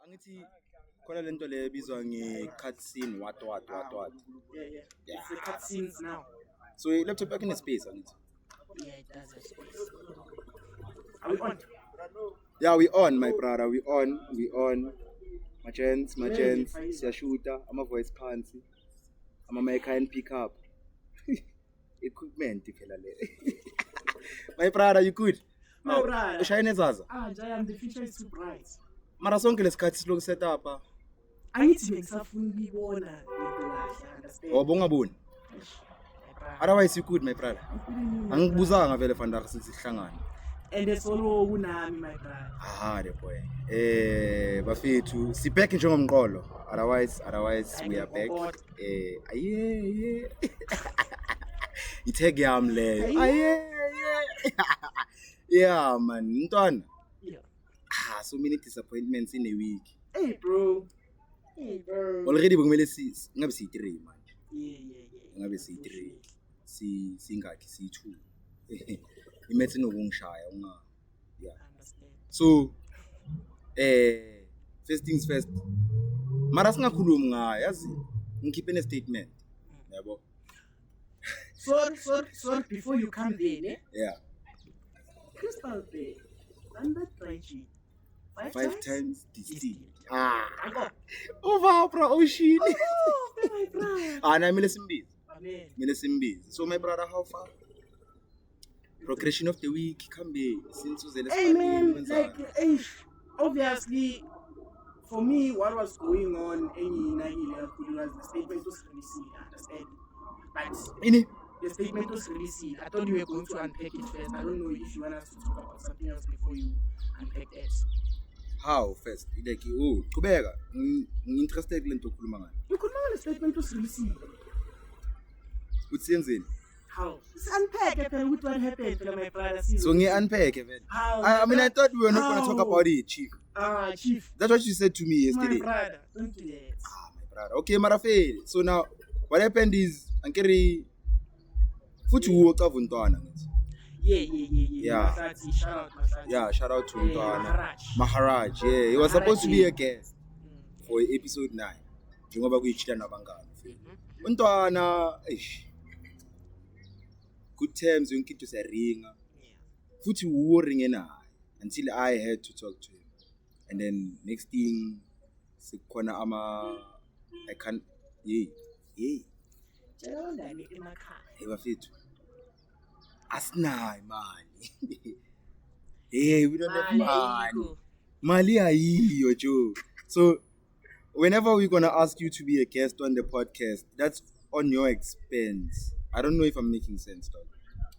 Angithi khona lento le ebizwa nge-cutscene what. Yeah. Yeah. It's the cutscenes now. So i-laptop yakho ine-space angithi. Yeah, it does have space. Are we on? Yeah, we on my brother, we on. Magents, siyashuta, ama-voice phansi, ama-mic and pick up. Equipment phela le. My brother, you good? My brother. Ushayene zaza? Jayam, the future is too bright. Mara sonke lesikhathi siloku set up. Angithi bengisafuna ukuyibona into kahle, understand? Ungaboni. Otherwise you good my brother. Angikubuzanga vele fanele sihlangane. And it's solo kunami my brother. The boy. Bafethu si back njengomqolo. Otherwise we are back. Yeah. Itag yam le. Yeah man, mntwana. Yeah. So many disappointments in a week. Hey bro. Already bekumele ngabe si 3 manje. Yeah. Ngabe si 3. Singaki si 2. Imethi nokungishaya unga. Yeah. Understand. So first things first. Mara singakhulumi ngayo yazi ngikhiphe ne statement. Yabo. Sorry before you come in, eh? Yeah. Crystal Bay. And that dry sheet. 5 times distilled. Over, bro, oh shit. Oh, my brother. Na mele simbizi. Amen. Mele simbizi. So my brother, how far? Progression of the week, Kambe, since uzele Hey man, like, obviously, for me, what was going on, was the statement was released, understand? But the statement was released. I thought you were going to unpack it first. I don't know if you want us to talk about something else before you unpack that. How first? Like, kubeka. Interested kule nto okhuluma ngayo. Ukhuluma ngale statement was released. Utsenzeni? How? It's unpack it, what happened to my brother. So unpack it. How? I mean, I thought we were not going to talk about it, Chief. Chief. That's what you said to me yesterday. My brother, don't do that. My brother. Okay, Marafel. So now, what happened is, Ankeri, futhi uwoca vuntwana ngithi. Yeah. Shout out Masaji. Yeah, shout out to Ntwana. Maharaj. Yeah, he was supposed to be a guest for episode 9. Njengoba kuyichita nabangani. Ntwana, good terms yonke into siyaringa. Futhi uworinge naye until I had to talk to him. And then next thing sikhona I can't bafethu asinayo imali. We don't have money. Mali ayiyo Joe. So whenever we're gonna ask you to be a guest on the podcast, that's on your expense. I don't know if I'm making sense, dog.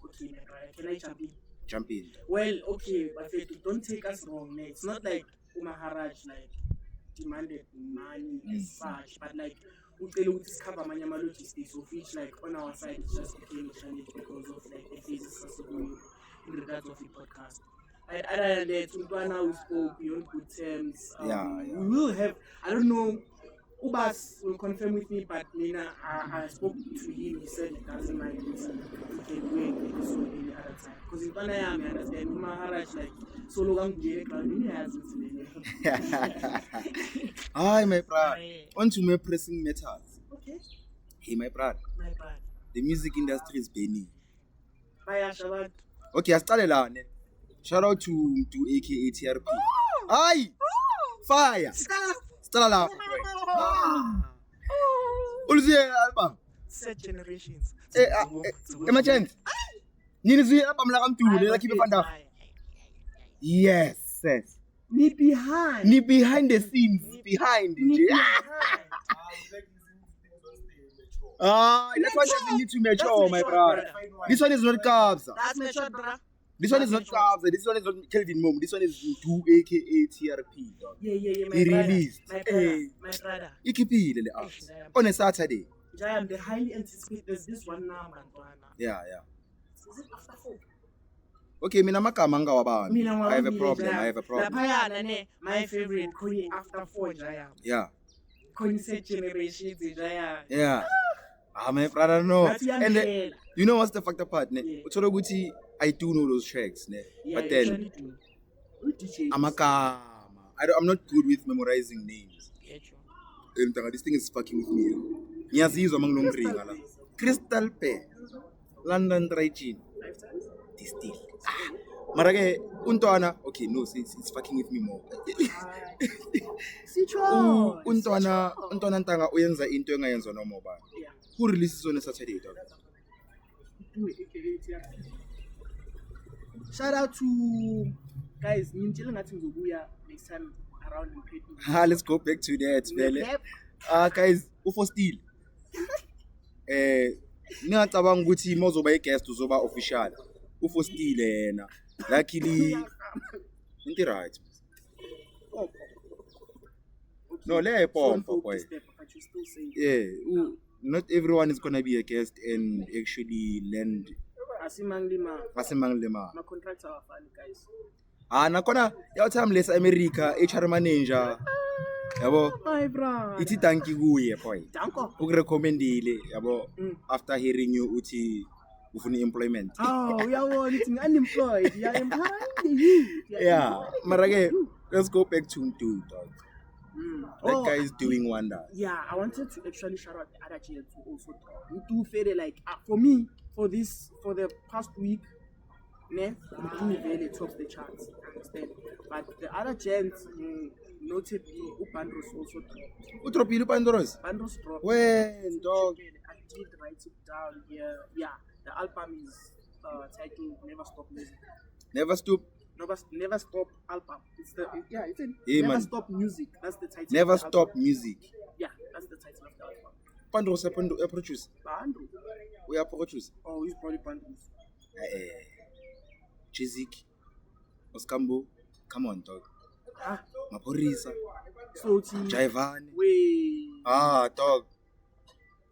Okay, my brother, can I jump in? Jump in. Well, okay, but don't take us wrong, man. It's not like Maharaj demanded money as such, but we discover manyama logistics of which on our side it just became a challenge because of the phases going in regards of the podcast. And other than that, Ntwana, we spoke beyond good terms. We will have, I don't know, Ubas will confirm with me, but I spoke to him. He said it doesn't mind listen. He can do an episode any other time. Because in Ntwana, I understand Maharaj solo gang direct he has it. Hi, my brother. On to my pressing matters. Okay. Hey, my brother. My brother. The music industry is burning. Bye, Shabat. Okay, I started on it. Shout out to aka TRP. Hi! Fire! Stella. What's the album? Set generations. Imagine. Nini zwi album la kamduli la khibe fanda. Yes. Ni behind the scenes. Behind nje. That's why you need to mature, my brother. This one is not Kabza. That's mature, brother. This one is not Kabza. This one is not Kelvin Mom. This one is 2 aka TRP. Yeah, he released. My brother. Ikipile le on a Saturday. Jayam, the highly anticipated. There's this one now, man. Yeah. Is it after 4? Okay, mina magama ngawabani. I have a problem. Lapayana my favorite Kuni after 4 Jayam. Yeah. Kuni set generations Jayam. Yeah. My brother no. And you know what's the factor part, ne? I do know those tracks, ne? Yeah, but then amagama I'm not good with memorizing names. Yeah, true. This thing is fucking with me. Ngiyazizwa mangilomringa la. Crystal Pear, London Dry Gin, 5 times. Distill. Mara ke untwana, okay, no, it's fucking with me more. Sitho. Untwana ntanga uyenza into engayenzwa noma ubani. Yeah. Who releases on a Saturday, dog? Shout out to guys. Ngintshela ngathi ngizobuya next time around in Pete. Let's go back to that, vele. Yep. Guys, for still. Ngiyacabanga ukuthi mozoba i-guest uzoba official. For still yena. Luckily, into right. Oh. No, let pompo boy. But you still say. Yeah, not everyone is gonna be a guest and actually land. Asimang ma contracts are fun, guys. Nakona yaw time less America HR manager. Yabo. My bro. Ithi thank you kuye boy. Danko. Ukurecommendile yabo after hearing you uthi ufuna employment. Oh, uyabona uthi unemployed. You are employing you. Yeah, mara ke let's go back to Mdu, dog. That guy is doing wonders. Yeah, I wanted to actually shout out the other gents who also talk. Mdu feel like for me for the past week, ne, Mdu really tops the charts. Understand? But the other gents, notably, Upandros also dropped. Utropile Pandros. Pandros dropped. When dog? I did write it down here. Yeah, the album is titled "Never Stop Music." Never stop. Never Stop album. It's a Yeah, Never man. Stop Music. That's the title. Never of the stop album. music. Yeah, that's the title of the album. Pandros a produce. Pandros. We are produce. Oh, he's probably Pandros. Chizik. Oskambo. Come on, dog. Ah, Maporisa. so Jaivane. Wait. Dog.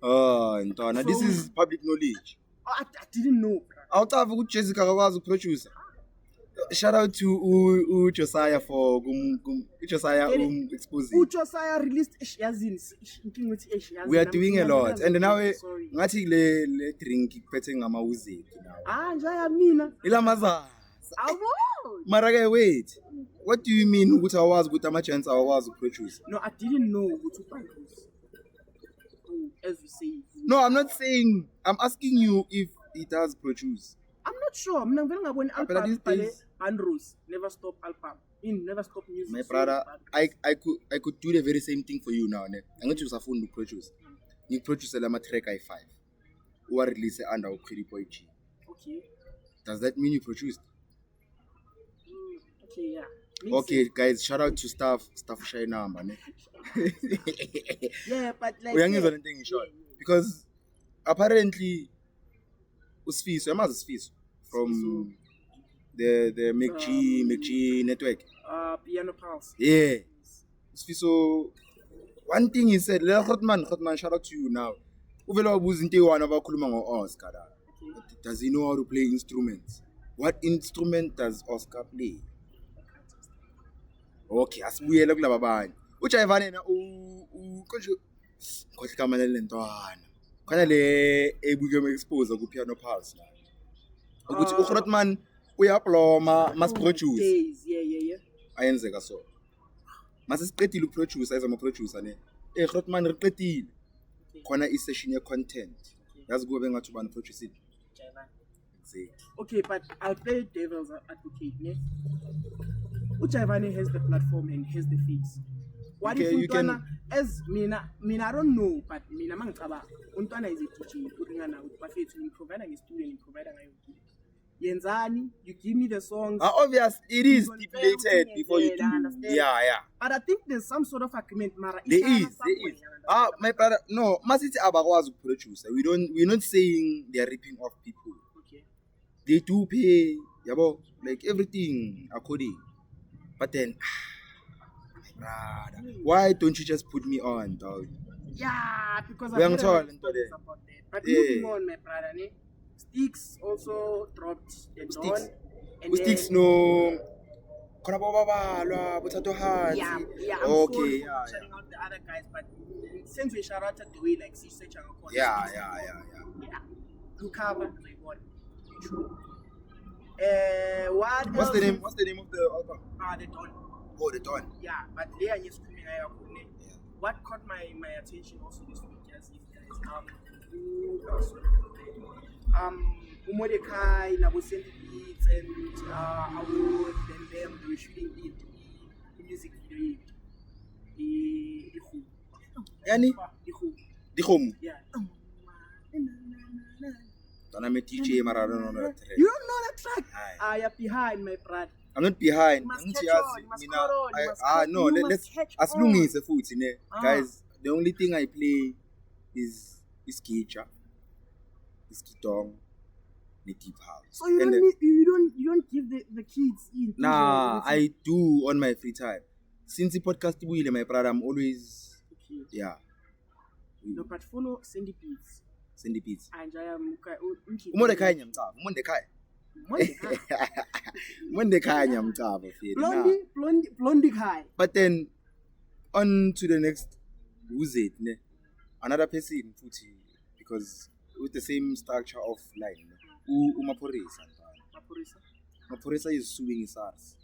Ntwana, this So- is public knowledge. Oh, I didn't know. Awutazi ukuthi Jessica akakwazi ukuproduce. Shout out to Josiah for Josiah exposing. Ujosiah released Ashyazin. We are doing a lot, and now Sorry. ngathi le drink kuphethe ngamawuzi now. Njaya mina. Ilamaza. Abo. Mara ke wait. What do you mean ukuthi awazi ukuthi ama-gents awazi ukuproduce? No, I didn't know what to Pandros. Oh, as you say. No, I'm not saying. I'm asking you if he does produce. I'm not sure. Mina ngivela ngabona Phela album these bhale days- Pandros Never Stop album. In Never Stop Music. My so brother, Pandros. I could do the very same thing for you now. Ne, angithi usafuna ukuproduce. Ngiproduce lama track i5. Uwa release under uPretty Boy G. Okay. Does that mean you produced? Okay, yeah. Makes Okay, sense. guys, shout out to staff shy number, ne. Yeah, but like. Uyangizwa lento engisho because apparently uSifiso, yamazi uSifiso from the McG network. Piano Pulse. Yeah. USifiso, one thing he said, Hotman, shout out to you now. Uvela wabuza into eyi-1 abakhuluma ngo-Oscar la. Does he know how to play instruments? What instrument does Oscar play? Okay, asibuyele kulaba abanye. Ujaivane na konje ngothi igama lentwana. Khona le ebuke expose ku Piano Pulse la. Ukuthi uGrotman uyaploma mas produce Days. Yeah. ayenzeka so. Mase siqedile ukuproduce ayizama producer ne. Grotman riqedile. Khona i-session ye-content. Yazi kube ngathi ubani produce it. Jaivan. Exactly. Okay, but I'll play devil's advocate. Ne? Ujaivan has the platform and has the fees. What Okay, if you can- Untwana, as mina, I don't know, but mina mangicaba, Untwana is a teacher, uringana with bafethu, ngiprovide nge-student, ngiprovide ngayo. Yenzani, you give me the songs. Obvious, it is You confirm stipulated thing before you and do. then understand. Yeah. But I think there's some sort of agreement, Mara. There Ishana is. somewhere, you understand? My brother, no, masithi abakwazi ukuproduce. We're not saying they are ripping off people. Okay. They do pay, yabo, like everything according. But then, my brother, why don't you just put me on, dog? Yeah, because We I are heard talking about stories today. about that. But Yeah. moving on, my brother, ne? Sticks also dropped the Sticks? Dawn. And Usticks then- no khona bobabalwa bothatho hansi. Yeah, I'm Okay, sorry yeah, for shouting out the other guys, but since we shout out the way like Sister Changakon. Yeah. Yeah. Lukava, my God. What What's else the name? is- What's the name of the album? The Dawn. Oh, the Dawn. Yeah, but there is coming what caught my attention also this week, yes, is guys, Mordecai, Nabo Sandy Beats, and Award, and them they were shooting it, the music video, the Who. Yani? The Who. The home. Yeah. Don't I'm a DJ, but I don't know that track. You don't know that track? Aye. You're behind, my brother. I'm not behind. You must Angithi catch yazi on, you must mina- cut on, you I- must ah catch- no, you let's must catch asilungise futhi ne. Ah. Guys, the only thing I play is gitcha, is gitong, the deep house. So you And don't the- need, you don't give the kids in. Nah, I do on my free time. Since the podcast ibuyile, my brother, I'm always Okay. yeah. No, but follow Sandy Beats. Send the beats. And I am Umondekaya nyamcaba, umondekaya. Umondekaya nyamcaba feel. Blondie Kai. But then on to the next who's it ne? Another person futhi because with the same structure of line. Umaphorisa. Maphorisa is suing SARS.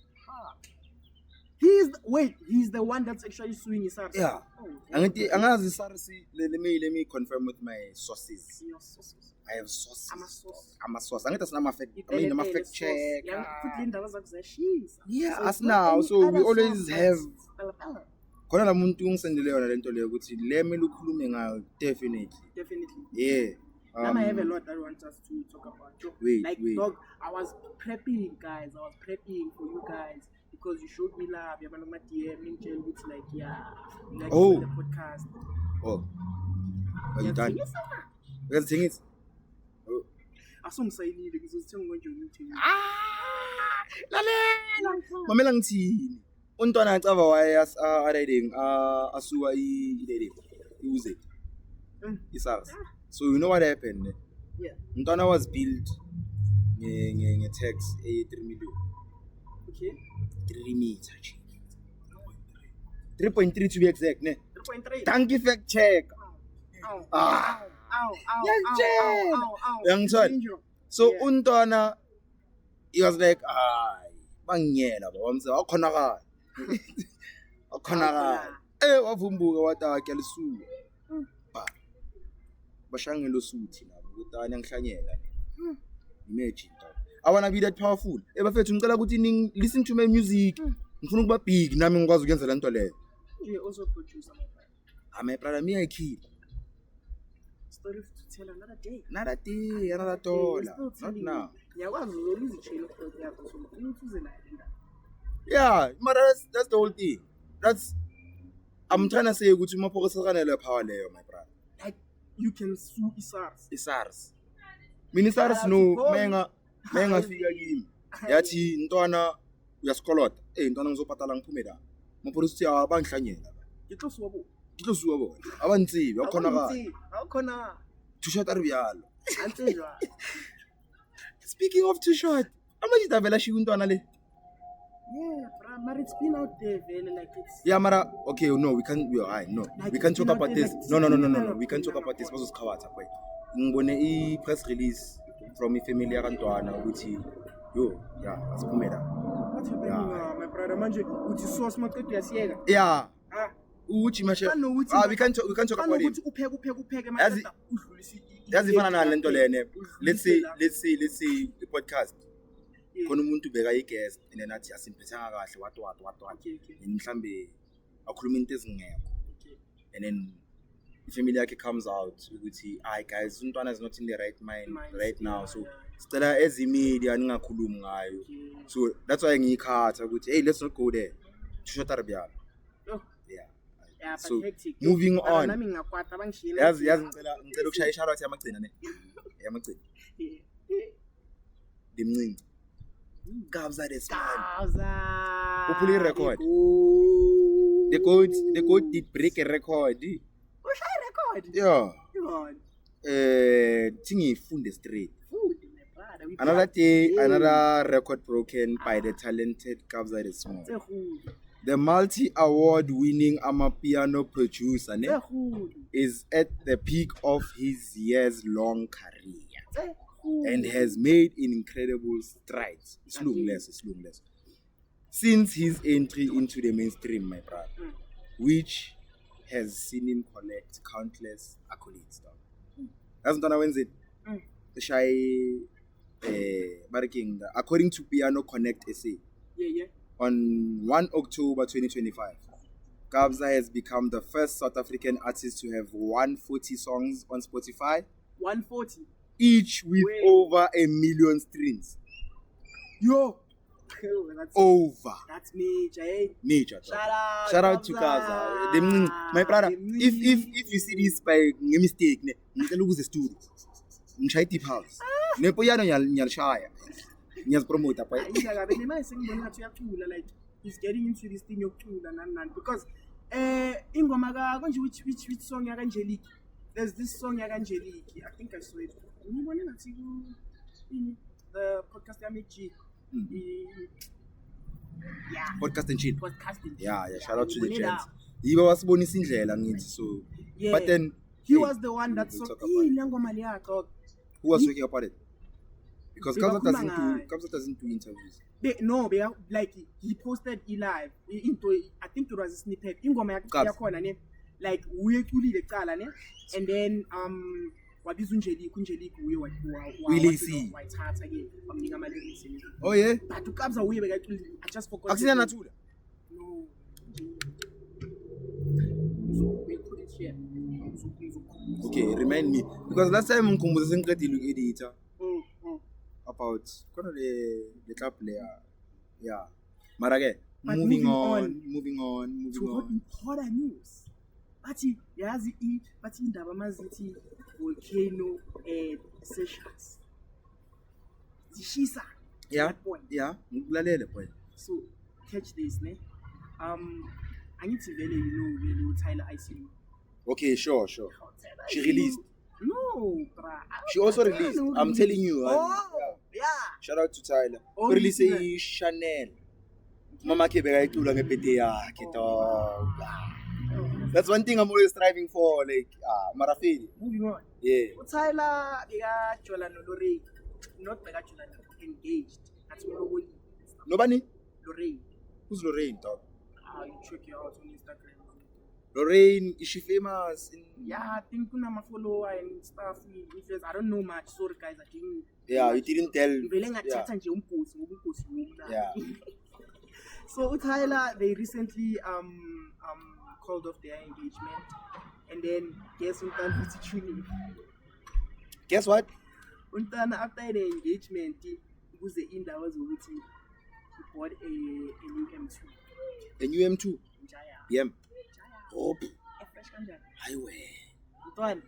He's the one that's actually suing his ass. Yeah. Oh, Angazi SARS, let me confirm with my sources. your sources. I have sources. I'm a source. I'm a source. Angithi asina fact. I mean, I'm a fact check. Yeah, put in the Yeah, So as it's not now. any So we other always source have that's- khona la muntu ungisendele yona lento leyo ukuthi le mele ukhulume ngayo definitely. Definitely. Yeah. Now I have a lot that I want us to talk about. So, Wait, like, wait. dog, I was prepping, guys. I was prepping for you guys because you showed me love. You're my DM, Minchen, it's like, yeah, like Oh. the podcast. Oh. Are you Yeah, done? yes, sir. Because the thing is, Asomsayilile ngizozithenga konje ukuthi mamela ngithini? Untwana acaba waye ariding asuka idede. Use it. Isars. So you know what happened? Ne? Yeah. Untwana was built nge-tax 3 million. Okay. 3 meter. 3.3 to be exact, ne? 3.3. Thank you fact check. Ow. Ah. Ow. Ow. Yangitshela. Ow. Ow. Uyangithola? Danger. So Yeah. untwana he was like, "Hayi, bangiyela baba mse wakhonakala." Wakhonakala. Wavumbuka wathi alisuka. Ba. Bashangelo suthi labo ukuthi angihlanyela. Imagine dog. I wanna be that powerful. Bafethu ngicela ukuthi listen to my music. Ngifuna ukuba big nami ngikwazi ukwenza le nto leyo. You also producer, my friend. My brother me I kill. Story to tell another day. Another day, another We're dollar. still Not telling now. you. Ngiyakwazi ukuzolisa ichain of thought yakho so uyifuze nayo. Yeah, but that's the whole thing. I'm trying to say ukuthi uMaphokosa kanele power leyo my brother. Like you can sue SARS. ISARS. Mina ISARS no menga fika kimi. Yathi ntwana uyasikolota. Ntwana ngizobhatala ngiphume la. Maphokosa uthi abangihlanyela. Ngixosuwa bo. Ngitlosuka bona. Abantsibi akhonakala. Awukhona. Too short aribiyalo. Antsejwa. Speaking of too short, amaji davela shi untwana le. Yeah, but it's been out there, very like it's. Yeah, Mara. Okay, no, we can't. No, Like, we can't talk you know, about they this. like- No. We can't talk about this. Because khawaza boy. Ngibone i-press release from ifamily yakantwana ukuthi yo, yeah, asiphumela. What's happening, Yeah. my brother? Manje uthi source maqedwe yasiyeka. Yeah, Ah, uthi mashe. Kanokuthi- We can't talk about it. Kanokuthi upheke Yazi- maqeda udlulisa Yazi ifana nale nto lene. Let's say Udlulisela. the podcast. Yeah. Khona umuntu beka i-guest and then athi asimpethanga kahle what. Okay. Mhlambe akhuluma into ezingekho. Okay. And then ifamily yakhe comes out ukuthi hayi guys untwana is not in the right mind right now so sicela ezimedia ningakhulumi ngayo Okay. so that's why ngiyikhatha ukuthi hey let's not go there tushota rabiyalo Oh. yeah Yeah, but So, hectic. moving Mara on. nami ngingakwata bangishiyela. yazi ngicela ukushaya isharout yamagcina ne yamagcina Yeah. ndimncinci Kabza the smile Gaza. Uphule i-record. the goat did break a record Ushaya record. yeah God. Tingifunde straight Food, my brother. We another plug- day Yeah. another record broken by the talented Kabza the Small. Zehudu. The multi-award winning Amapiano producer ne, Zehudu. is at the peak of his years-long career Zehudu. and has made incredible strides. It's less. since his entry into the mainstream, my brother, Mm. which has seen him collect countless accolades. That's not when it. Mm. Shy, Baraking, according to Piano Connect SA, Yeah. on 1 October 2025, Kabza has become the first South African artist to have 140 songs on Spotify, 140. each with Wait. over 1 million streams. Yo. Over. That's major, eh? Major. Shout out to Kabza. Kabza. My brother, if you see this by mistake, ngicela ukuze studio. Ngishaya deep house. Nepoyano ngiyalishaya. Ngiyazipromote apha. Indaba nemali sengibona ngathi uyacula, like he's getting into this thing yokucula nani because ingoma ka konje which song yaka Angelique. There's this song yaka Angelique. I think I saw it. Ngibona ngathi ku the podcast yami G. Yeah. Podcast and chill. Podcasting. Yeah, shout out to the Ngibone gents. la. Yiba wasibonisa indlela ngithi so. Yeah. But then He was the one that we'll saw talk about it. le ngoma leya dog. Who was talking about it? Because Kabza Bebakhuluma doesn't do interviews. Like he posted live into, I think it was a snippet. Ingoma Kabza. yakhona ne, like uyeculile cala ne, and then wabiza unjelique uye Willisi. wayithatha ke wamnika ama lyrics and everything. Oh yeah? But uKabza uye bekaculile. I just forgot. Akusina nathula. No. So we put it here. Okay, remind me. Because last time ngikhumbula sengiqedile uku-editor about khona le club player. Yeah. Mara ke But moving moving on. to what important news. Bathi yazi bathi indaba mazithi volcano sessions. Zishisa. Yeah. That point. Yeah, ngikulalele boy. So catch this ne. Angithi vele vele uTyler ICU. Okay, sure. She released. No, bruh. She also released. I'm telling you. Oh, yeah. Shout out to Tyler. Oh, Release listen. Chanel. Mama ke bekayicula ngebirthday yakhe dog. That's one thing I'm always striving for, like Marafeli. Moving on. Yeah. uTyler bekajola noLorraine. Not bekajola engaged. That's what Nobody? Lorraine. Who's Lorraine, dog? You check her out on Instagram. Lorraine, is she famous? Yeah, I think kuna follower and stuff. Influence. I don't know much. Sorry guys, I didn't. Yeah, you didn't tell. Ngivele ngathatha nje umposi ngoba umposi wona. Yeah. So uTyler, they recently called off their engagement, and then guess untana uthi tuning. Guess what? Untana after the engagement, kuze indaba zokuthi he bought a new M2. A new M2. Njaya. Yem. Hope. Fresh kanjani? Highway. Mntwana.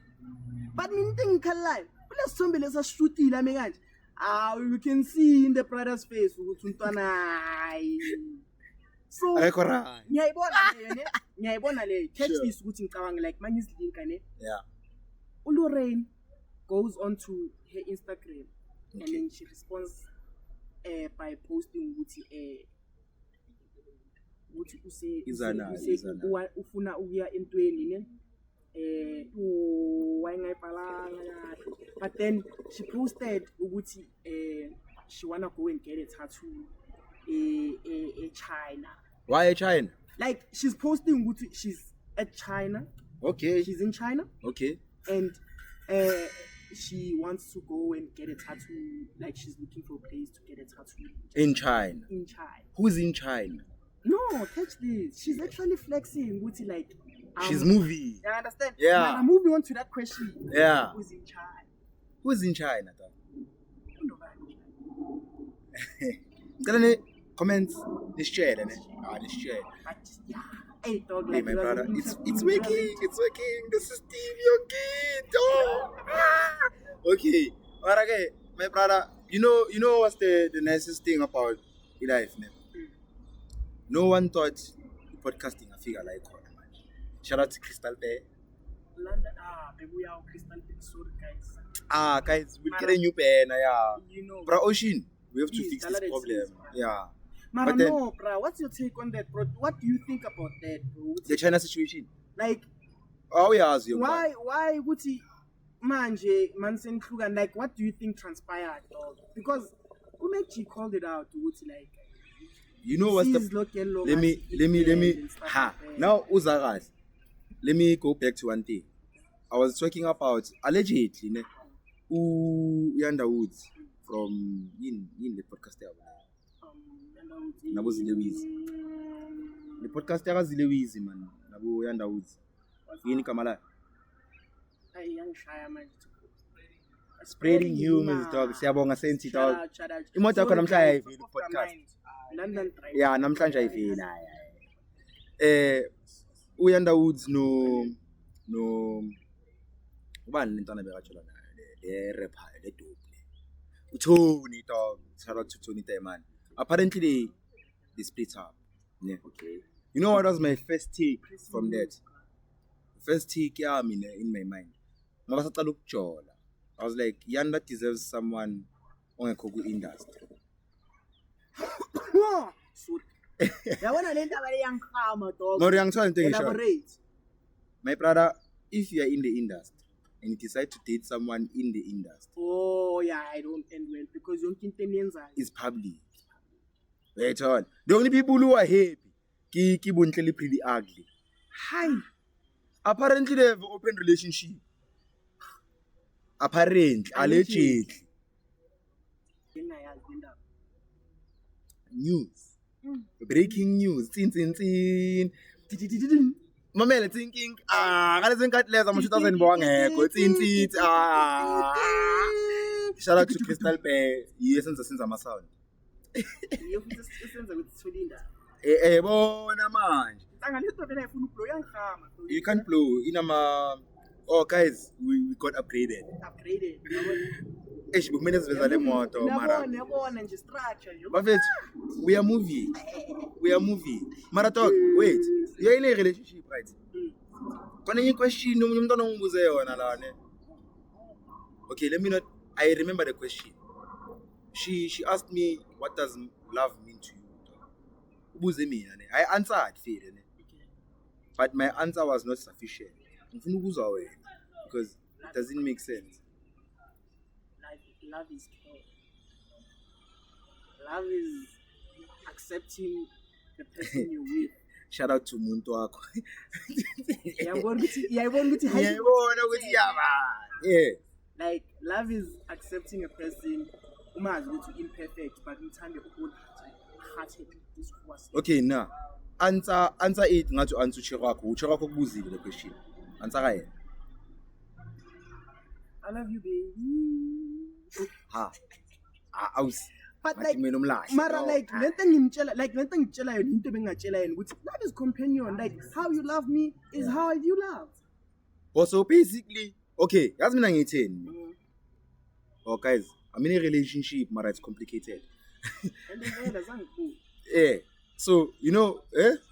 But mina into engikhalelayo, kulesithombe lesashutile ame kanje. You can see in the brother's face ukuthi untwana hayi. So Ayikho right. ngiyayibona le catch Sure. this ukuthi ngicabanga like mangizilinka ne. Yeah. uLorraine goes on to her Instagram and Okay. then she responds by posting ukuthi Izana. ufuna ukuya entweni ne wayengayibhalanga but then she posted ukuthi she wanna go and get a tattoo China. Why China? Like she's posting ukuthi she's at China. Okay. She's in China Okay. and she wants to go and get a tattoo. Like she's looking for a place to get a tattoo In China. in China. Who's in China? No, catch this. She's actually flexing. Wuthi like She's moving. You understand? Yeah. Now, I'm moving on to that question. Yeah. Who's in China? Who's in China, dog? I don't know about China. Tell me comments. Let's share, ne? Let's share. But yeah. Hey dog, Hey, like my it was brother, an it's interview. working. It's working. This is Steve Yogi. Okay. Alright, okay. My brother, you know what's the nicest thing about life, man? No one thought podcasting a figure like one, man. Shout out to Crystal Bay. London, baby, our Crystal Bay, sorry guys. Guys, we'll get a new pen, yeah. You know. Bro, Ocean, we have to Please, fix tell this her it's problem. easy, man. Yeah. Mara, But then- no, bro. What's your take on that, bro? What do you think about that, bro? The China situation. Like, Oh, yeah, as you why would he manje mansen Kruger? Like, what do you think transpired, dog? Because Umechi called it out, would like You know what's the? Let me. Ha. Now Uzagash. Let me go back to one thing. I was talking about allegedly, ne, Yanda Woods from in the podcast there. Nabo Zilewizi. The podcast there Zilewizi man. Nabo Yanda Woods. Yini Kamala. Spreading humans, dog. Siyabonga senti dog. Imoto yakho namhlanje ayiveli podcast. Yeah, namhlanje ayiveli. Uyanda Woods no ubani lentana bekathola nayo le rapper le dope. uTony dog. Shout out to Tony Diamond. Apparently they split up. Yeah. Okay. You know what was my first take from that? First take in my mind. Mabasaqala ukujola. I was like, Yanda deserves someone on a Kogu industry. Yabona le ndaba le yangikhama dog. Mori angithola into engisho. Elaborate. My brother, if you are in the industry and you decide to date someone in the industry, Oh yeah, I don't end well because yonke into eniyenzayo it's public. Wait on. The only people who are happy, ki bontle pretty ugly. Hi. Apparently they have an open relationship. Apparently, allegedly. engayazi le ndaba. News. Breaking news. Tin. Mamela thinking, kale senkathi leza ama 2000 bongekho. Tin. Shout out to Crystal Bear. Senza ama sound. Yiyo futhi isenza ukuthi sithole indaba. Bona manje. Angale into vele ayifuna ukublow yangikhama. You can't blow in ama. Oh guys, we got upgraded. Upgraded. Kumele siveza le moto mara. Yabona nje structure yo. Bafethu, we are moving. Mara talk, wait. You're in a relationship, right? Kone question umuntu onongibuze yona la ne. Okay, let me not. I remember the question. She asked me, what does love mean to you? Ubuze mina ne. I answered fair ne. But my answer was not sufficient. Ngifuna ukuzwa wena because it doesn't make sense. Love is care. Love is accepting the person you're with. Shout out to muntu wakho. Yabona ukuthi Yabona ukuthi yaba. Yeah. Like love is accepting a person umazi ukuthi imperfect but uthande wholeheartedly. This was Okay, now answer it ngathi answer uChirwakho. uChirwakho kubuzile le question. Answer ka yena. I love you baby. Ha. Aus. But like Mina umlahle. Mara like lento ngimtshela yona into bengatshela yena ukuthi love is companion, like how you love me is how you love. Also basically, okay, yazi mina ngitheni. Oh guys, I'm in a relationship, but it's complicated. And then vele zangikhulu. Yeah. So, you know,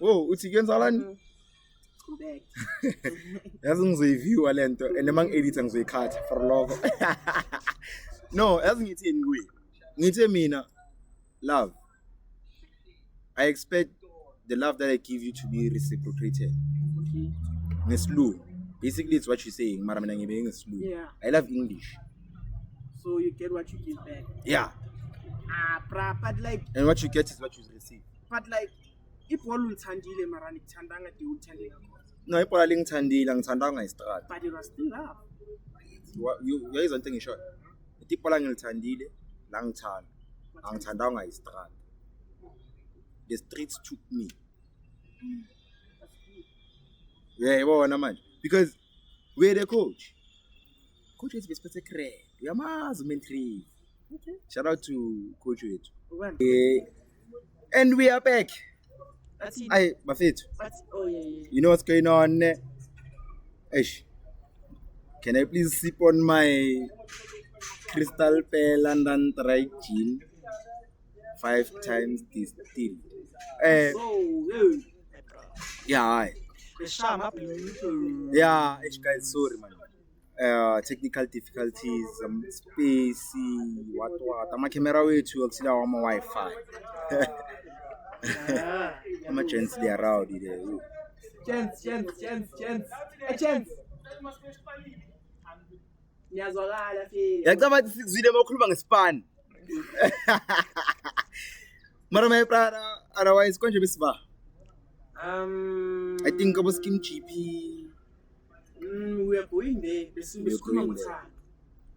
uthi kuyenzalani? Back. Yazi ngizoyiview lento and emang editor ngizoyikhatha for logo. No, yazi ngitheni kuyi. Ngithe mina love. I expect the love that I give you to be reciprocated. Okay. Ngeslu. Basically it's what you're saying, mara mina ngibe ngeslu. Yeah. I love English. So you get what you give back. Yeah. But like And what you get is what you receive. but like ibhola ulithandile mara nikuthandanga de uthande ngakho. No, ibhola lingithandile ngithandanga istrata. But it was still love. Uyayizwa into engisho. Ibhola ngilithandile la ngithanda. Angithandanga istrata. The streets took me. Yeah, yabona manje. Because we're the coach. Coach is best credit. Uyamazi uMentry. Okay. Shout out to Coach wethu. When? And we are back. That's it. Aye, bafethu. Oh yeah. You know what's going on? Eish. Can I please sip on my Crystal Pear London Dry Gin 5 times distilled? Yeah, aye. Yeah, guys, sorry man. Technical difficulties, spacey, what. My camera way to actually on my Wi-Fi. I'm a chance they are rowdy there. Chance. A chance. Ngiyazwakala fika. Yacaba ukuthi sikuzwile makhuluma ngespan. Mara my brother, otherwise, konje besiba. I think about Skim GP. We are going there. We are going there.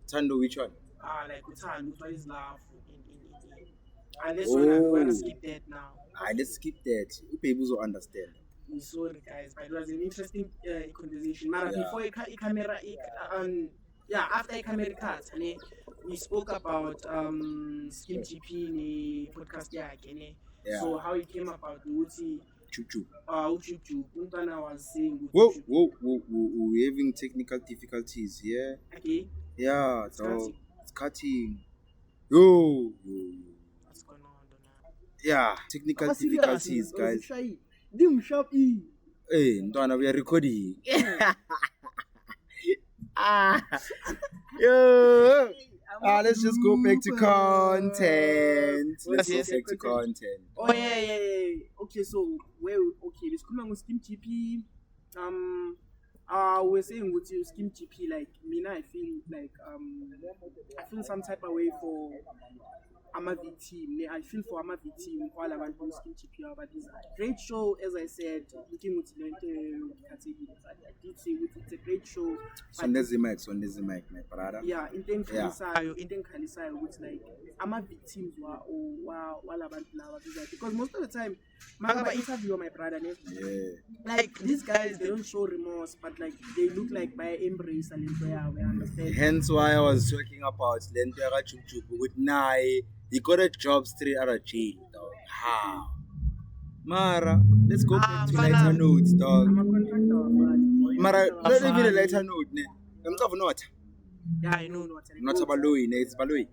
Tando, which one? Like Utan, which one is love? Unless we're gonna skip that now. Let's skip that. People will understand. Sorry guys, but it was an interesting conversation. Mara, before camera, after a camera cut, we spoke about Skim GP in the podcast. So how it came about, Chup. Chup. Untana was saying. Whoa. We're having technical difficulties here. Okay. Yeah, so it's cutting. Yo. What's going on? Yeah, technical difficulties, guys. Hey, Ntwana, we are recording. Yo. Let's just go back to content. Oh yeah. Okay, so this coming with Skim GP. We're saying with you Skim GP, like me now, I feel some type of way for Amavi team. I feel for Amavi team while I'm on Skim GP, but it's a great show, as I said. Looking with I did say it's a great show. On the mic, my brother. Yeah, in Khalisayo, which like Amavi teams while I'm because most of the time, I interview my brother. Yeah. Like these guys, they don't show remorse, but like they look like by embrace and we understand. Hence why I was talking about Lentera Chup with Nai. He got a job straight out of jail, dog. How? Mara, let's go back to lighter notes, dog. I'm a contractor, but Mara, not even a lighter note, ne? I'm talking not. Yeah, I know not a baloi, ne? It's baloi.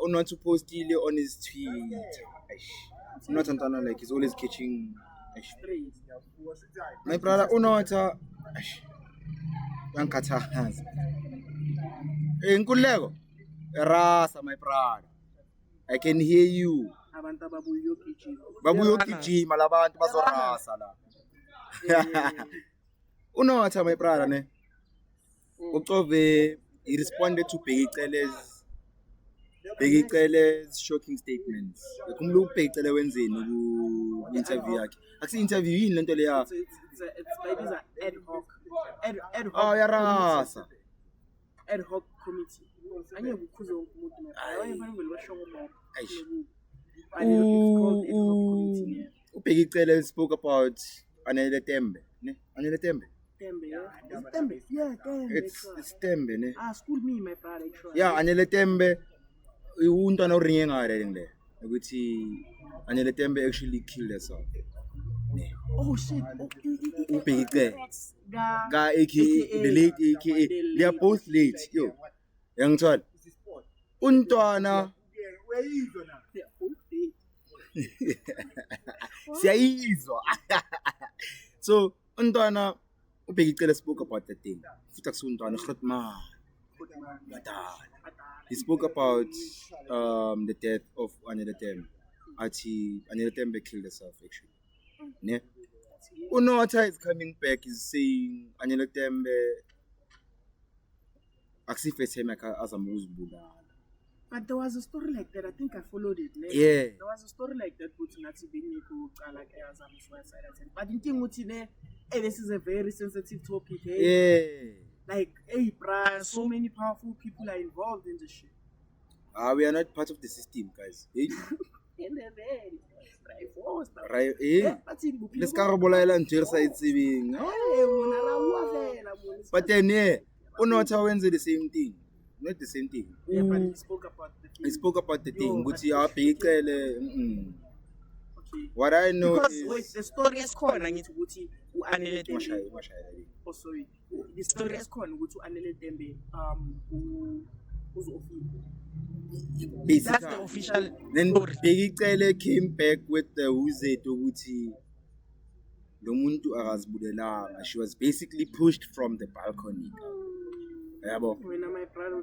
Not to post it on his tweet. Not Antana, like he's always catching. My brother, Yankata. Nkulego, Rasa, my brother. I can hear you. Babu Yoki, Malabant, Bazorasa. Unota, my brother, ne? Octove, he responded to Peggy Kelly's shocking statements. Kumlu Peggy Wednesday, no interview. Actually, interview in Lentolia. It's ad hoc. Oh, yeah, Rasa. Ad hoc committee. Peggy Kelly spoke about Anele Tembe. Anele Tembe. Tembe. Yeah, Tembe. It's Tembe, ne? School me, my brother. Yeah, Anele Tembe. We won't know ringing out in there. Anele Tembe actually killed herself. Oh shit. Peggy Kelly. Guy, aka the late, aka they are both late. Yo, young child. Untwana. Siyayizwa. So, Untwana, Peggy Kelly spoke about the thing. Untwana, Khotman. He spoke about the death of Anele Tembe. Anele Tembe killed herself, actually. Ne? Unota is coming back, is saying Anele Tembe as a Muzbula. But there was a story like that. I think I followed it. Yeah. There was a story like that. But in Timothy, this is a very sensitive topic. Yeah. Like, hey, bruh, so many powerful people are involved in this shit. We are not part of the system, guys. Hey? Right? Let's go and side saving. But then, yeah, Unota went the same thing. Not the same thing. Yeah, but he spoke about the thing. He spoke about the thing. But you are okay. What I know is. Wait, the story is called Anele Tembe. Oh, sorry. The story is called Anele Tembe. Who's Basically, that's the official. Then Peggy Kelly came back with the Uze Toguti. Lomuntu Arasbudela. She was basically pushed from the balcony. Yabo. My brother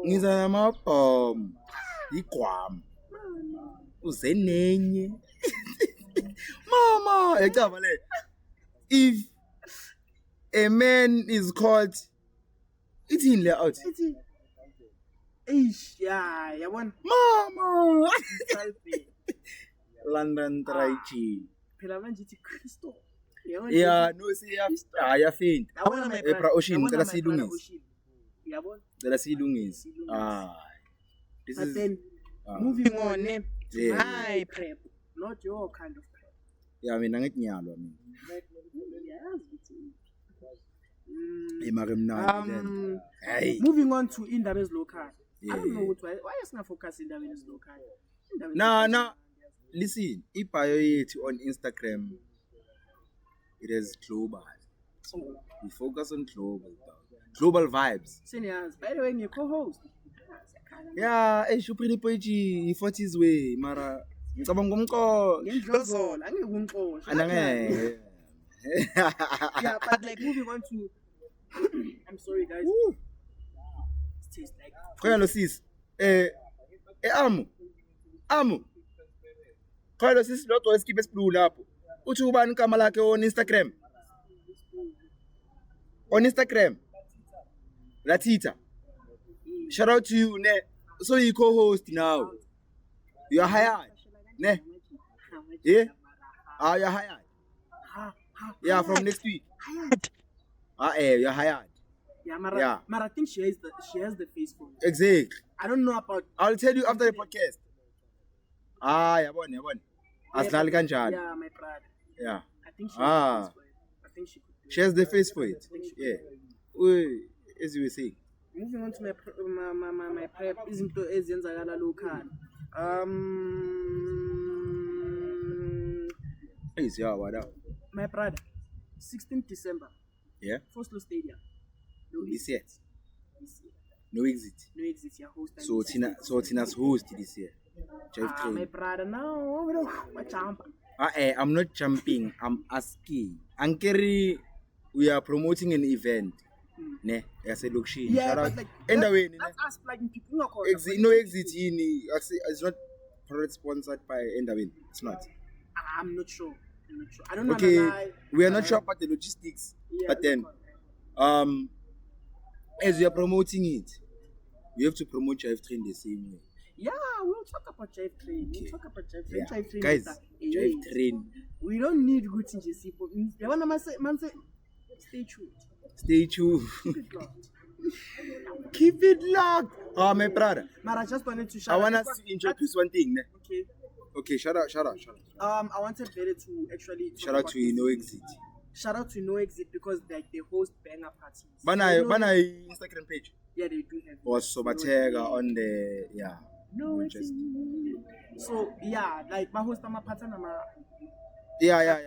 Ngizama ikwam. Uzenenye. Mama, if a man is caught, it's in there out. Eish, yeah, yabona. Mama. Salve. London dry gin. Phela manje ithi Christo. Yabona. Yeah, no, see, yafinda. Yabona my Bra Ocean, Yabona ngicela my siyilungise. brother Ocean. Yabona. Ngicela siyilungise. Siyilungise. This But is then ah. moving on to Yeah. my prep, not your kind of prep. Yeah, mina ngithi nyalo mina. Imake mnandi. Hey. Moving on to indaba local. I Yeah. don't know why is not focus indaba local. Nah. Listen, ibio yethu on Instagram, it is global. We focus on global. Global vibes. Seniors, by the way, your co-host. Yeah, pretty poetry, 40s way, mara. Ngicabanga umqo. Ngendlozolo, angeke Anange. Yeah, but like moving on to I'm sorry guys. It tastes like Khona sis. Amu. Khona sis lodwa eskipe esiblue lapho. Uthi ubani igama lakhe on Instagram? On Instagram. Latita. Shout out to you, ne. So you co-host now. You are hired. Ne? Yeah? You're hired. Yeah, from next week. hired. You're hired. Yeah, Mara, Yeah. Mara, I think she has the face for it. Exactly. I don't know about I'll tell you after the podcast. Yabona. Asidlali kanjani. Yeah, my brother. Yeah. I think she Ah. has the face for it. I think she could do She has the face for it. Yeah. As you were saying. Moving on to my prep izinto ezenzakala local. Please, yeah, what up? My brother, 16th December, Yeah. Foslo Stadium. No This year. this year. No exit. No exit, yeah, host. and So exit. Tina's host this year. Jive My train. brother, now what jump? I'm not jumping. I'm asking. Ankeri, we are promoting an event. Ne, as a location. Yeah, Shout but out. like Anyway, that's us plugging people. No, no exit. It's not product sponsored by Endawin. It's not. I'm not sure. I don't know. Okay, we are not sure about the logistics. Yeah, But then, as we are promoting it, we have to promote Jive Train the same way. Yeah, we'll talk about Jive Train. Okay. We'll talk about Jive Train. Yeah. Jive Train. Guys, is Jive Train. We don't need good things. People. They want to say, stay true. Stay tuned. Keep it locked. Keep it locked. My brother. But I just wanted to I shout want out. us to introduce one thing. Ne? Okay. Okay, shout out. I wanted Bede to actually Shout out to you, No Exit. Shout out to No Exit because like they host banger parties. Bana You know, Instagram page. Yeah, they do have. Was Sobatega on the No we Exit. just So yeah, like my host ama party nama yeah.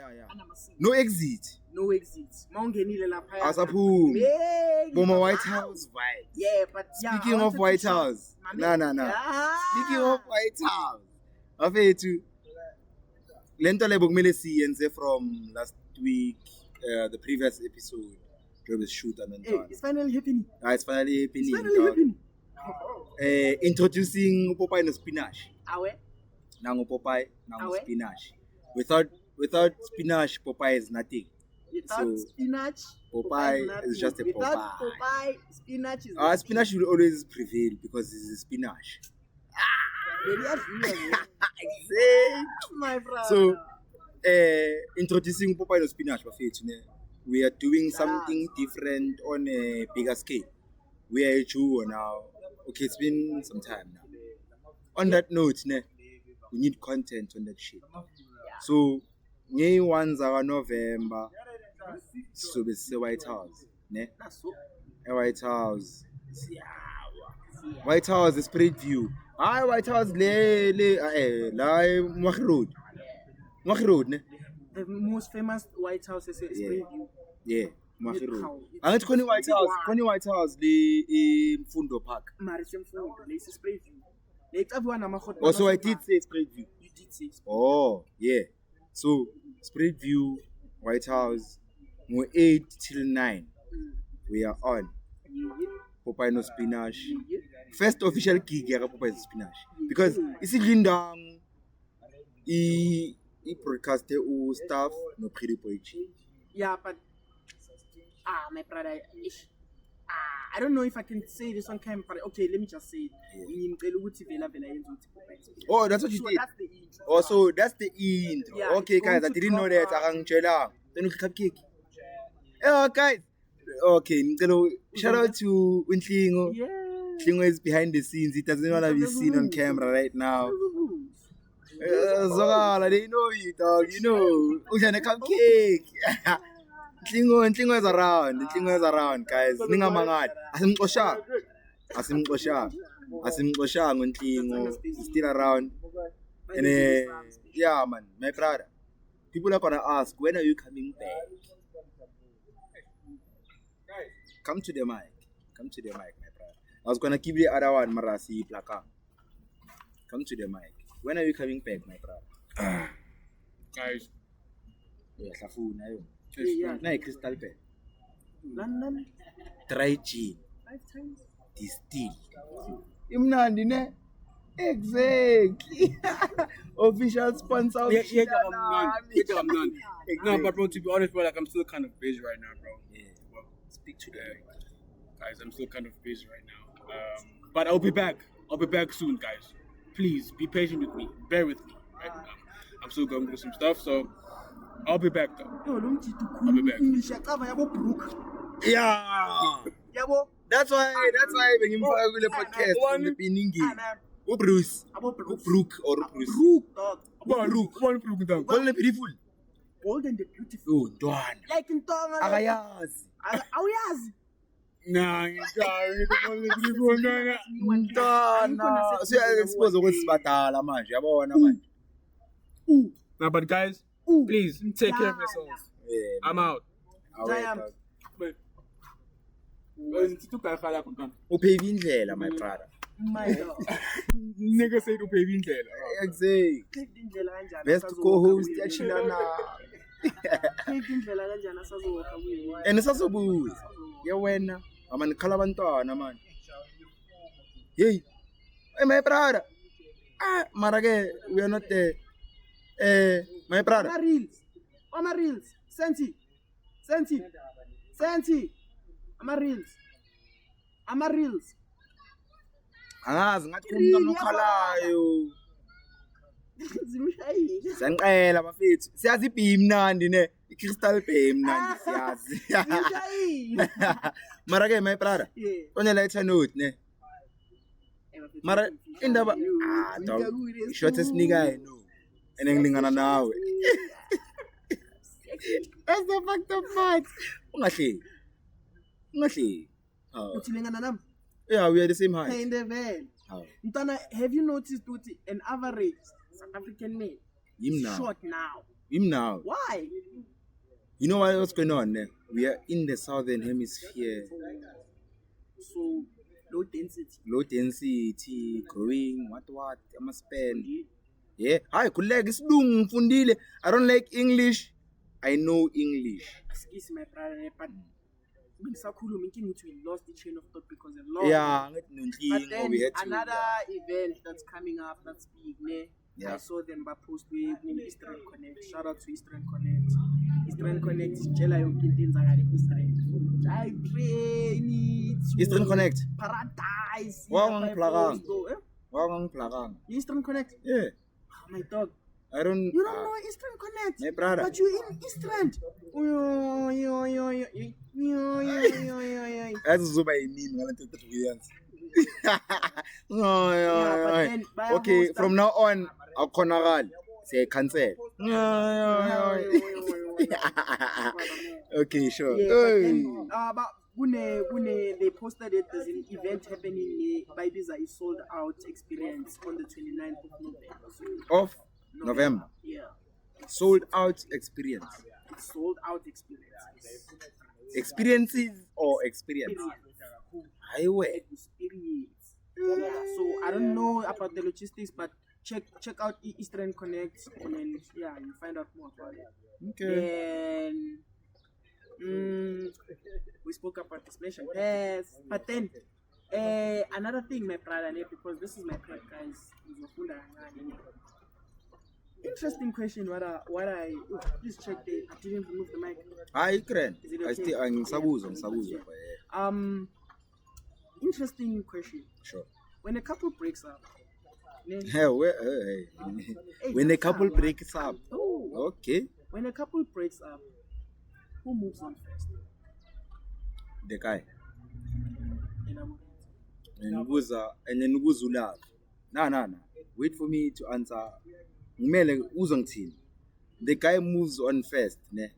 No Exit. No Exit. Maungenile lapha. Asaphumi. Yeah. Boma White House vibes. Yeah, but yeah, Speaking I of wanted White to shout- House. My Nah. man. Ah. Speaking of White House. Afethu. Lento le bokumele siyenze from last week, the previous episode. Job is shoot and Hey, it's finally happening. it's finally It's happening. finally dog. happening. Introducing Popeye no spinach. Awe. Nango Popeye, nango Awe. spinach. Without spinach, Popeye is nothing. Without So, spinach, Popeye nothing. is just a Without Popeye. Popeye, spinach is nothing. Spinach will always prevail because it's a spinach. Maybe I feel it. Exactly. My brother. So, introducing Popeye no spinach, bafethu, ne, we are doing something different on a bigger scale. We are a Jew now. Okay, it's been some time now. On that note, ne, we need content on that shit. So, nye ones are November. So we say White House, ne? That's so. White House. Yeah. White House is Spirit View. White House Mwaki Road, ne? The most famous White House is Yeah. Springview. Yeah, Mwaki Road. How? Angithi khona White House, le Mfundo Park. Maritime Food, this is Springview. Like everyone I'm a hot. Also, I did say Spirit View. You did say. Oh, yeah. So, Spirit View, White House, 8 till 9. We are on. Popeye no spinach. First official gig ya Popeye no spinach. Because isidlindang broadcast staff no pretty poetry. Yeah, but my brother, I don't know if I can say this on camera, but okay, let me just say it. Yeah. Ngimcela ukuthi vela yenza ukuthi Popeye Express. Oh, that's what you So did. that's the intro. Oh, so that's the intro. Yeah, Okay, it's going guys, I to didn't know drop, that. Akangitshela. Then cupcake. Oh, guys. Okay, ngicela shout out to Unhlingo. Yeah. Unhlingo is behind the scenes. He doesn't want to be seen on camera right now. Zogala, they know you, dog. You know. Ujana cupcake. Unhlingo is around. Unhlingo is around, guys. Ningamangani. Asimxoshanga Unhlingo. He's still around. And yeah, man, my brother. People are gonna ask, when are you coming back? Come to the mic. Come to the mic, my brother. I was gonna give the other one, Marasi Plaka. Come to the mic. When are you coming back, my brother? Guys, Yeah, Safuna, yo. Yeah. Na crystal pen. London Try gin. 5 times. Distill. Imnandi ne? Exactly. Official sponsor of yeah, Shidana. I'm none. No, but bro, to be honest, bro, like I'm still kind of busy right now, bro. Yeah. Well, Speak to them. guys, I'm still kind of busy right now. But I'll be back. I'll be back soon, guys. Please be patient with me. Bear with me. Right? I'm still going through some stuff, so I'll be back though. Yo, lo mjito I'll be khulu back. English yacava yabo Brooke. Yeah. Yabo. That's why bengimfaka kule podcast from the beginning. Bruce. Abo Brooke. Brooke or Bruce. Brooke, dog. Brooke. Call them beautiful. Bold and the beautiful. Oh, Dwan. Like in Tonga. Akayazi. Awuyazi. Nah, Mntwana. Suppose ukuthi sibadala manje, yabona manje. Nah, but guys, please take care of yourselves. Yeah. I'm out. Jayam. Upave indlela, my brother. My dog. Nigga said to pay indlela. Exactly. Clip indlela kanjani? Best co-host yachilana. Clip indlela kanjani asazoka kuyo. And sasobuza. Ye wena, amanikhala abantwana man. Hey. Hey, my brother. Mara ke we are not there. My brother. Ama reels. Senti. Ama reels. Angazi ngathi umuntu okhalayo. Zimshayile. Siyanicela bafethu. Siyazi ibhi mnandi ne. I-Crystal Bay mnandi siyazi. Zimshayile. Mara ke my brother. Yeah. One lighter note ne. Mara indaba dog. Short esnikayo no. Enengilingana nawe. That's the fact of facts. Ungahleki. Uthi lengana nami? Yeah, we are the same height. Hey, in the van. Oh. Mtana, have you noticed ukuthi an average South African male Him is now. short now? Him now. Why? You know what's going on there? We are in the southern hemisphere. So low density. Low density, growing, what, I'm a spend. Yeah. Hi, kulek, isilungu ngifundile. I don't like English. I know English. Excuse my brother, but bengisakhuluma inkinga ukuthi we lost the chain of thought because a lot. Yeah, But ngithi then we had to. another event that's coming up that's big, ne? Yeah. I saw them post with Eastern Connect. Shout out to Eastern Connect. Eastern Connect is tshela yonke into enzakala Eastern. I train it. Eastern Connect. Paradise. Wangangiphlakanga. Wangangiphlakanga. Eastern Connect. Yeah. Oh, my dog. I don't. You don't know Eastern Connect. My brother. But you in Eastern. Yo. Azizoba yimini ngale 3 years. Okay, from now on, akukhonakali. Siyayicancel. Okay, sure. Yeah, but they posted it as an event happening by Ibiza is sold out experience on the 29th of November. So, Of November. Yeah. Sold out experience. It's sold out experience. Experiences or experience? Highway. Experience. Yeah, so I don't know about the logistics, but check out Eastern Connect and then yeah, you find out more about it. Okay. Then we spoke about displacement. Yes, but then another thing, my brother, because this is my pet, guys. Interesting question. What I please check the. I didn't remove the mic. Hi, Kren. Is it I okay? still ngisabuza. interesting question. Sure. When a couple breaks up, then- Hey, when a couple that's breaks up, Oh, okay, when a couple breaks up, who moves on first? the guy. You know? And then love. No. Wait for me to answer. Ngimele uzongithini. The guy moves on first, ne?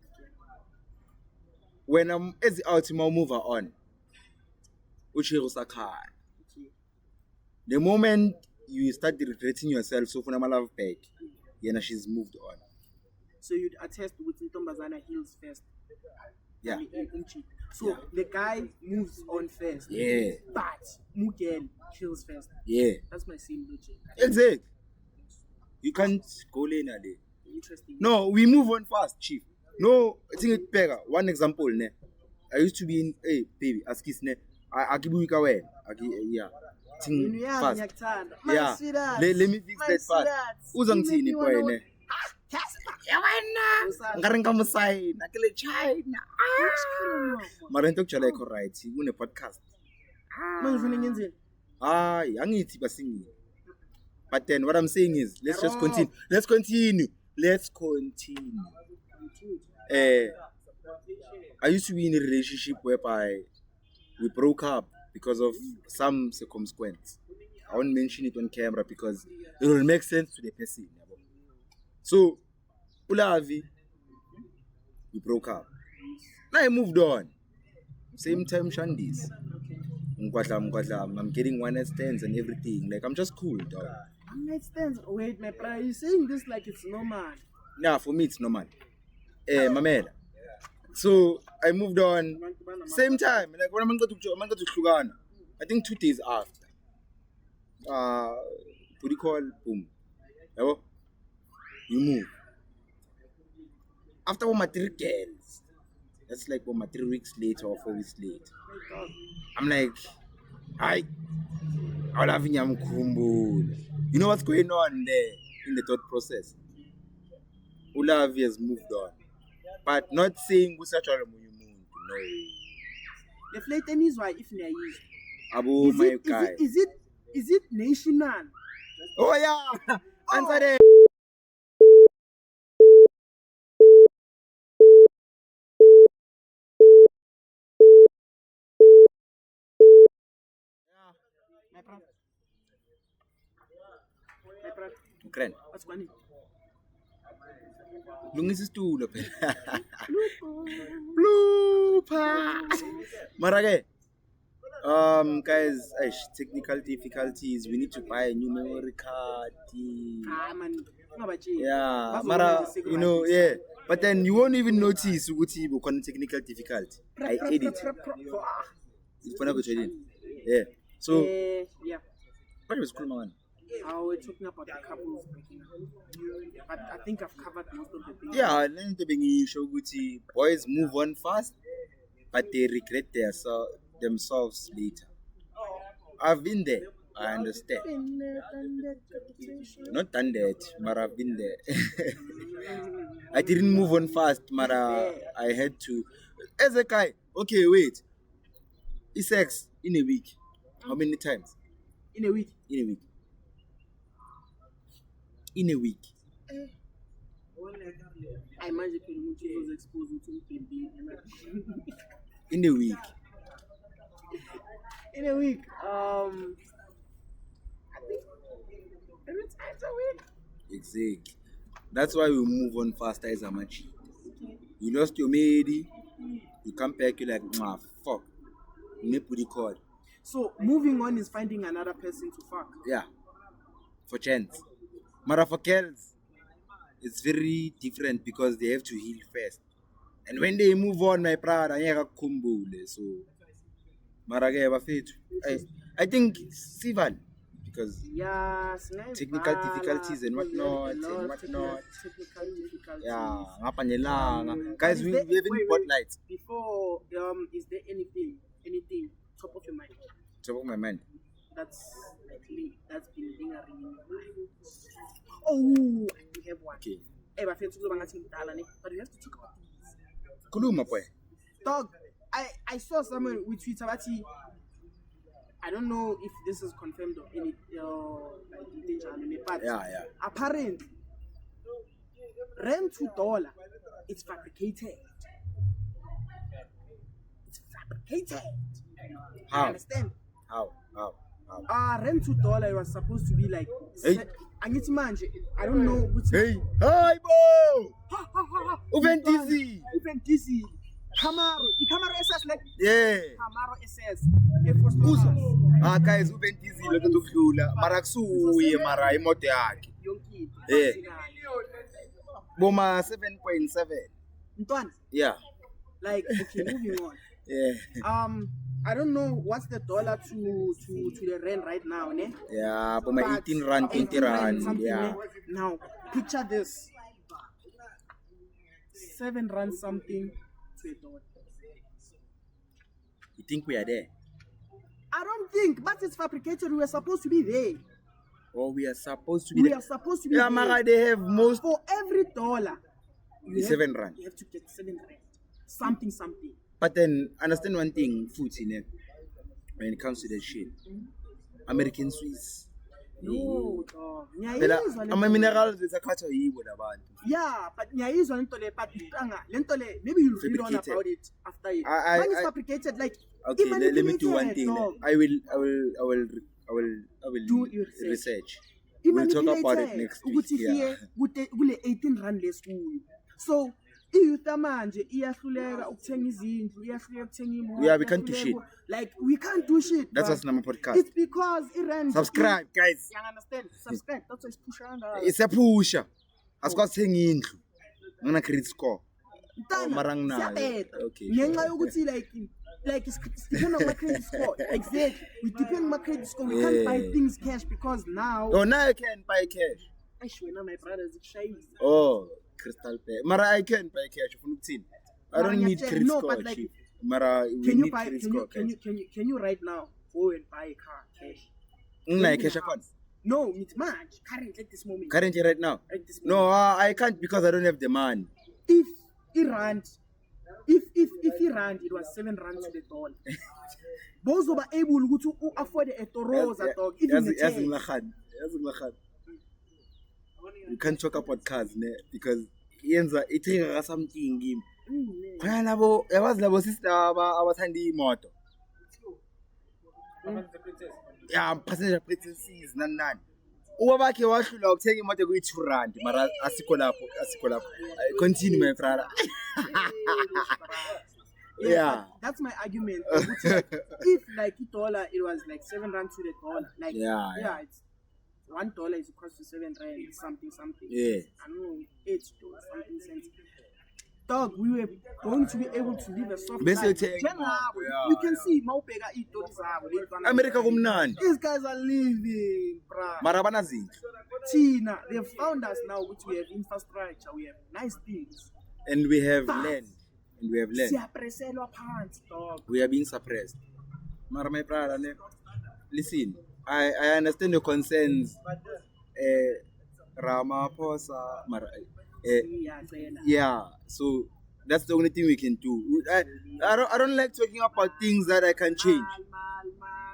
When I'm as out move on. Uchiro sakhaya. Okay. The moment you start regretting yourself, so for my love back, she's moved on. So you'd attest with Ntombazana heals first. Yeah. So the guy moves on first. Yeah. But Mugel kills first. Yeah. That's my same logic. Exactly. You can't go later. Interesting. No, we move on fast, chief. No, I think it's better. One example, ne. I used to be in, hey, baby, ask his ne. I give you away. Yeah. Think fast. Yeah. Let me fix that fast. Uzangthini boy ne. Ngarenga musayina kule China. Mara into kujala ikho right. Une podcast. Mangifuna ngenzeni? Hayi, angithi basingile. But then what I'm saying is, let's just continue. Let's continue. I used to be in a relationship whereby we broke up because of some circumstance. I won't mention it on camera because it will make sense to the person. So, Ulavi, we broke up. Now I moved on. Same time, Shandis. I'm getting one night stands and everything. Like, I'm just cool, dog. One night stands. Wait, my brother, you're saying this like it's normal. Nah, for me, it's normal. Mamela. So, I moved on. Same time. Like, when I'm going to Klugana, I think 2 days after. What do you call? Boom. You move. After my 3 girls, that's like my 3 weeks later or 4 weeks later. I'm like, I'll have Nyamkumbul. You know what's going on there in the thought process? Ulavi has moved on. But not saying Gusachara Muyumun. No. The flight is why if they use. Abu my guy. Is it national? Oh yeah! Answer it! My brother. Ukraine. What's funny? Lungisa isitulo phela. Blooper. Marake. Guys, technical difficulties. We need to buy a new memory card. Man. Yeah, Mara, you know, yeah. But then you won't even notice Uguti will technical difficulty. I edit. Yeah. So, yeah. what was cool, man? We're talking about the couples breaking up. But I think I've covered most of the things. Yeah, let me tell you, boys move on fast, but they regret themselves later. I've been there. I understand. Not done that, but I've been there. I didn't move on fast, but I had to. As a guy, okay, wait. It's sex in a week. How many times? In a week. In a week. In a week. I imagine Muchi was exposed to baby. In a week. In a week. I think 3 times a week. Exactly. That's why we move on faster as a match. You lost your maid, you come back, you're like, fuck. You need to put the cord. So moving on is finding another person to fuck. Yeah. For chance. But for girls, it's very different because they have to heal first. And when they move on, my brother, so I think Sivan, because technical difficulties and whatnot. Technical difficulties. Yeah, guys, we haven't got lights. Before, is there anything top of your mind? Top of my mind. That's been lingering in your mind. Oh, we have one. Okay. But we have to talk about these. Kuluma boy. Dog, I saw someone with Twitter that I don't know if this is confirmed or any like intention, but Yeah. apparently rand to dollar, it's fabricated. It's fabricated. How? You understand? How? Rand to dollar was supposed to be like. Hey. I don't know which. Hey, hi, bo! Ha. Even dizzy. Even dizzy. Camaro. The Camaro SS like. Yeah. Camaro SS. It was Uzos. Guys, even dizzy lokho tukudlula. Mara kusuye mara imoto yakhe. Yonke. Yeah. Boma 7.7. Ntwana. Yeah. Like, okay, moving on. Yeah. I don't know what's the dollar to the rand right now, ne? Yeah, boma But 18 rand, 20 18 rand. something, Yeah. ne? Now, picture this. 7 rand something to a dollar. You think we are there? I don't think, but it's fabricated. We are supposed to be there. Or we are supposed to be We there? are supposed to be Yeah, there. mara, they have most For every dollar, you have- 7 rand. You have to get 7 rand. Something. But then, understand one thing, food in it, when it comes to that shit. American Swiss. No, dog. Phela ama-minerals besakhathwa yibo labantu. Yeah, but nyayizwa lento le, but lento le, maybe you'll read on Fabricated. about it after it. I- When it's fabricated, like Okay, it let me do one manipulated, thing. dog. I will Do your research. It We'll talk about it manipulated next ukuthi week. Yeah. here kule 18 rand lesikuyo. So iyouth manje iyahluleka ukuthenga izindlu, iyahluleka ukuthenga imoto. Yeah, we can't do shit. Like we can't do shit. That's bruh. what's number podcast. It's because Iran. Subscribe, guys. You understand? Subscribe. That's why it's pushing. Isiyapusha. Asikwazi thenga indlu. Ngina credit score. Mara Mtana, nginayo. siyabheda. Okay, Ngenxa sure. yokuthi like it's depend on my credit score. Exactly. We depend on my credit score. We can't buy Yeah. things cash because now. Oh, now I can buy cash. Now my brothers it's Oh, crystal pay. Mara, I can buy cash. Ufuna ukuthini? I don't need Mara, credit no, score. but like, chief. Mara, we Can you need buy? credit Can score. you can you right now go and buy a car cash? Nginayo cash account. No, it's much. Currently at this moment. Currently, right now. At this No, moment. I can't because I don't have the money. If Iran, if Iran, it was 7 rand to the dollar. Both were able to afford a Torosa dog. Even the Yazi change. ngilakhan. We can't talk about cars ne because yenza itrigger something kimi. Khona labo yabazi labo sister abathanda imoto. Yeah, passenger princesses nani. Ubabakhe wahlula ukuthenga imoto kuyi 2 rand mara asikho lapho. Continue my brother. Yeah. That's my argument. If like $1, it was like 7 rand to the dollar. Like Yeah. it's $1 is equal to 7 rand something. Yeah. I know $8 something cents. Dog, we were going to be able to live a soft Bese life. uthenga imoto, yeah, You can see mawubheka iy'tori zabo. America kumnandi. These guys are living, bruh. Mara banazindlu. Tina, they've found us now, which we have infrastructure, we have nice things. And we have But- land. Siyapreselwa phansi, dog. We are being suppressed. Mara, my brother, ne? Listen, I understand your concerns. Ramaphosa, Mara, Siyacela. yeah. So that's the only thing we can do. I don't like talking about things that I can change. Mal,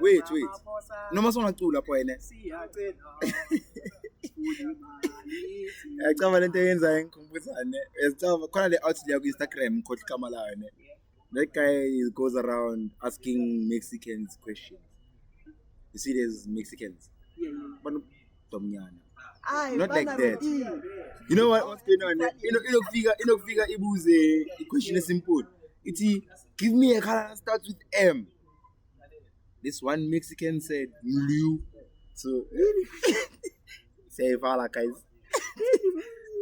Wait. Ramaphosa. Noma songacula lapho yena. Siyacela. Ngicabanga lento eyenzayo ngikhumbuzane. Ngicabanga khona le outlet yakho Instagram ngikhohle igama layo ne. That guy goes around asking Mexicans questions. You see there's Mexicans. Yeah. But domnyana. Aye, Not like bana that. routine. You know what's going on? Inokufika ibuze a question is simple. Iti give me a color that starts with M. This one Mexican said blue. So say fala guys.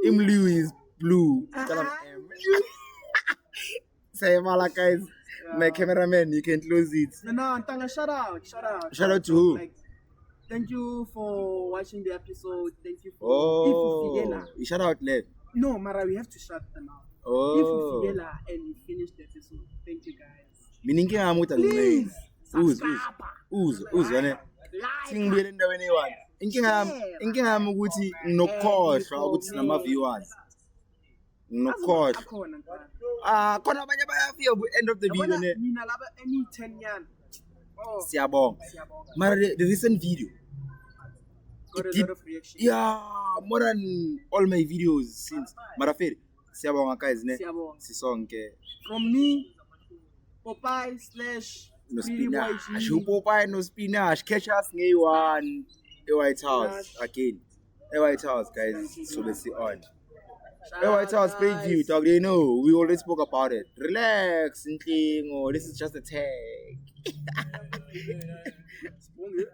Blue is blue. Tell him M. Say fala guys. My cameraman, you can close it. No, Ntanga, shout out. Shout out to who? Like, thank you for watching the episode. Thank you for Oh, if you you shout out left. No, Mara, we have to shut them out. Oh, If you and we finish the episode, thank you guys. meaning ngamuta Please subscribe. uzwa ne singibuyele endaweni eyi-1 inkinga yami ukuthi nginokukhohlwa ukuthi sinama-viewers nginokukhohlwa Akhona, mfana. khona abanye bayafika ku-end of the video ne Mina laba any 10 yan. Oh, Siyabonga. siyabonga. Mara the recent video, Got a it did- lot of reaction. yeah, more than all my videos since. Mara feri, siyabonga guys ne. Siyabonga. Sisonke From me, Popeye / no Speedy Boy spinach. G. Upopeye no spinach. Catch us ngay-1 e-White House Spinach. again. E-White House guys, so let's see on. Shout E-White out, House preview, guys. dog. They know we already spoke about it. Relax, Nklingo. This is just a tag. Sponge.